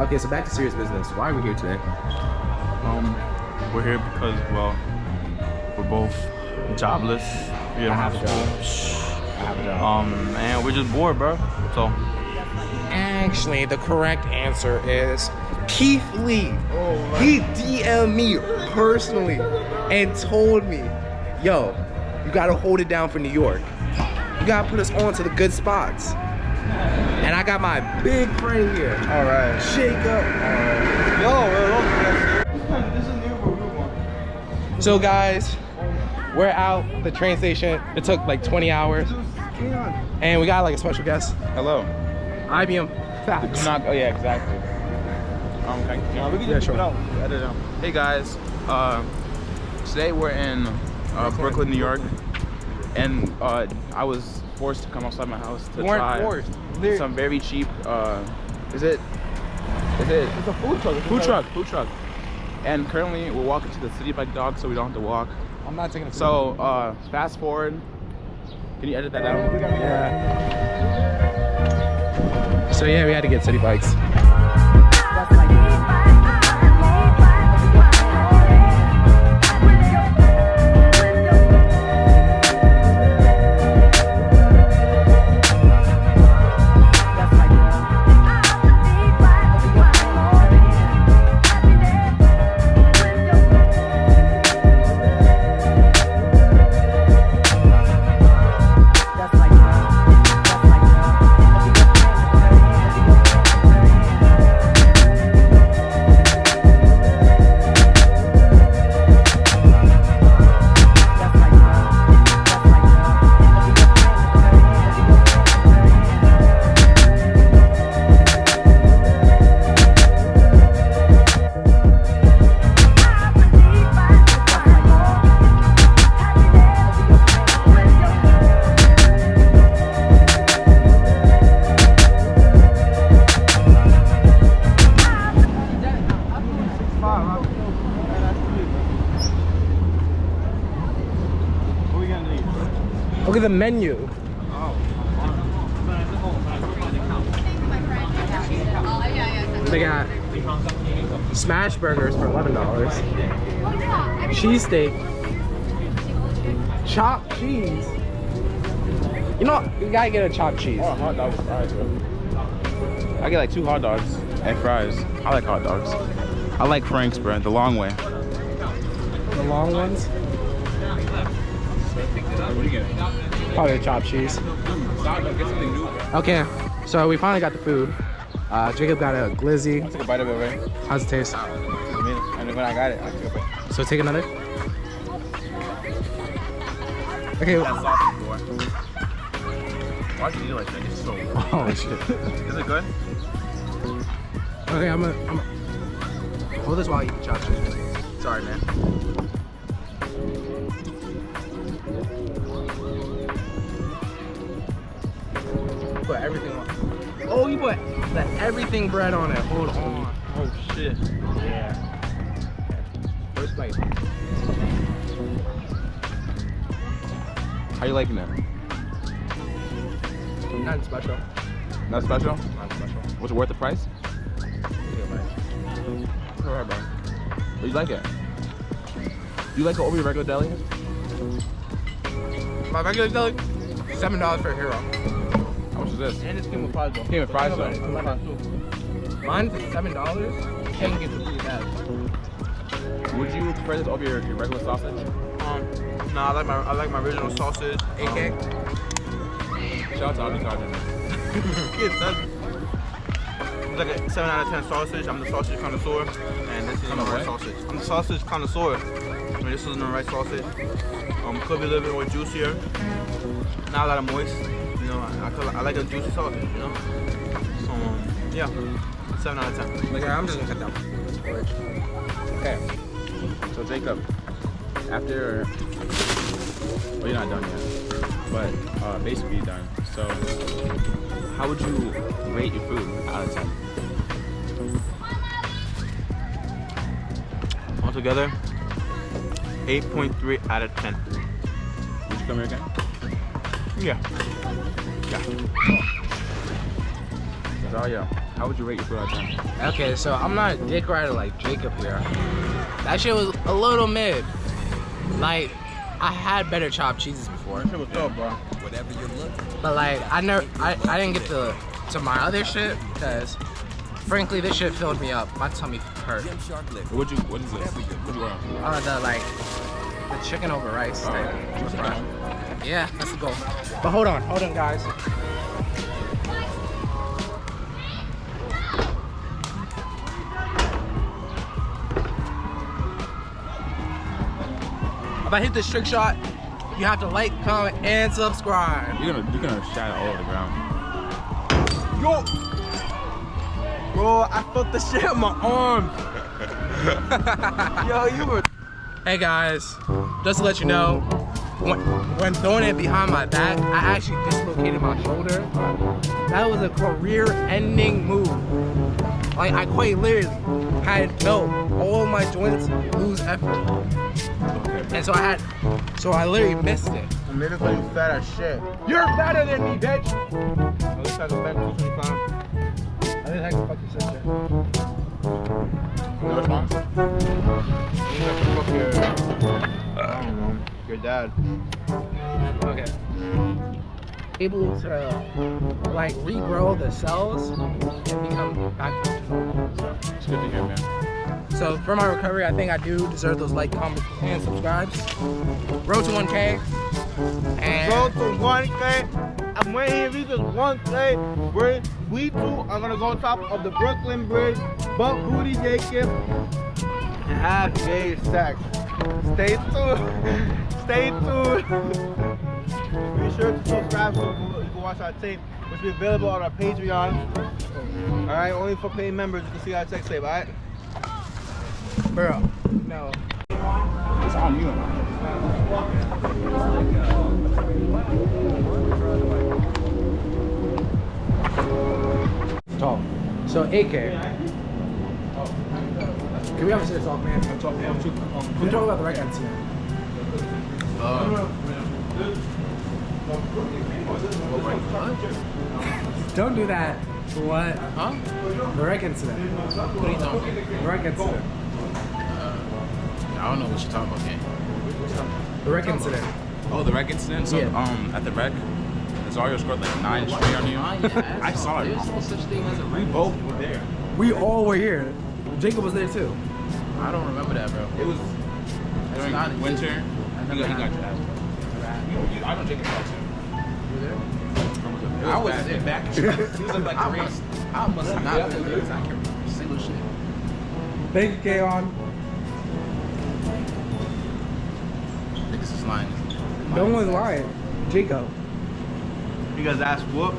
Okay, so back to serious business. Why are we here today? We're here because, well, we're both jobless. We have a job. I have a job. And we're just bored, bro. So. Actually, the correct answer is Keith Lee. He DM'd me personally and told me, yo, you gotta hold it down for New York. You gotta put us on to the good spots. And I got my big friend here. All right. Shake up. This is new for Groupon. So guys, we're out at the train station. It took like 20 hours. And we got like a special guest. Hello. IBM Facts. Oh yeah, exactly. We can just sure. Edit it out. Hey guys, today we're in Brooklyn, New York, and I was forced to come outside my house to try some very cheap. Is it? It's a food truck. Food truck. And currently we're walking to the City Bike Dog, so we don't have to walk. I'm not taking a So fast forward. Can you edit that out? Yeah. So yeah, we had to get city bikes. Look at the menu. They got smash burgers for $11. Cheesesteak. Chopped cheese. You know, you gotta get a chopped cheese. Oh, hot dogs and fries, bro. I get like 2 hot dogs and fries. I like hot dogs. I like Frank's, bro, the long way. The long ones. What do you get? Probably a chopped cheese. Okay, so we finally got the food. Jacob got a glizzy. I took a bite of it, right? How's it taste? And when I got it, I took a bite. So take another. Okay. Why do you like that? It's so Oh shit. Is it good? Okay, I'm gonna hold this while you eat chopped cheese. Sorry, man. Put everything on. Oh, you put the everything bread on it. Hold on. Oh shit. Yeah. First bite. How you liking it? Nothing special. Not special? Not special. Was it worth the price? Alright, bro. But you like it? You like it over your regular deli? My regular deli, $7 for a hero. How much is this? And it's came with fries though. Came with fries, though. Mine's $7. Can't get the food bad. Would you prefer this over your regular sausage? No, I like my original sausage. AK. Shout out to Omni Sergeant. It's like a 7 out of 10 sausage. I'm the sausage connoisseur, and this isn't the right sausage. I'm the sausage connoisseur, and this isn't the right sausage. Could be a little bit more juicier, not a lot of moist. You know, I like a juicy sausage. You know, so yeah, 7 out of 10. Like, I'm just gonna cut down. Okay. So Jacob, after, well, you're not done yet, but basically you're done. So how would you rate your food out of 10? Altogether, 8.3 out of 10. Would you come here again? Yeah. Yeah. That's all, yeah. How would you rate your food out of 10? Okay, so I'm not a dick rider like Jacob here. That shit was a little mid. Like, I had better chopped cheeses before. That shit was dope, bro. But like, I didn't get to my other shit because, frankly, this shit filled me up. My tummy hurt. What is this? What'd you order? The chicken over rice type. Yeah, that's the goal. But hold on, guys. If I hit this trick shot, you have to like, comment, and subscribe. You're gonna shot it all over the ground. Yo! Bro, I felt the shit in my arms. Yo, you were. Hey guys, just to let you know, when throwing it behind my back, I actually dislocated my shoulder. That was a career-ending move. Like, I quite literally had felt all my joints lose effort. And so I literally missed it. Niggas call you fat as shit. You're better than me, bitch! At least I can bench 225. I didn't have to fuck your sister. No response? You have to fuck your, I don't know, your dad. Okay. Able to like regrow the cells and become back to normal. It's good to hear, man. So for my recovery, I think I do deserve those like, comments, and subscribes. Road to 1K. And Go to 1K. I'm waiting here. Reach this 1K. We two are gonna go on top of the Brooklyn Bridge, bump Booty Jacob, and have gay sex. Stay tuned. Stay tuned. Be sure to subscribe so you can watch our tape, which will be available on our Patreon. Alright, only for paying members you can see our sex tape, alright? bro, no. It's on you. Talk. So AK. Can we have a serious talk, man? Can we talk about the right incident? Don't do that. What? Huh? The wreck incident. What are you talking about? The wreck incident. I don't know what you're talking about, man. The wreck incident. Oh, the wreck incident? So, Yeah. at the wreck, Zario scored like 9 straight on you. I saw it. There's no such thing as a We both were there. We all were here. Jacob was there too. I don't remember that, bro. It was during not- winter. He got your ass. I don't drink it too. I was in back. He was in like I must have not been there because I can't remember a single shit. Thank you, Kaon. Niggas is lying. No one's lying. Jacob. You guys ask whoop.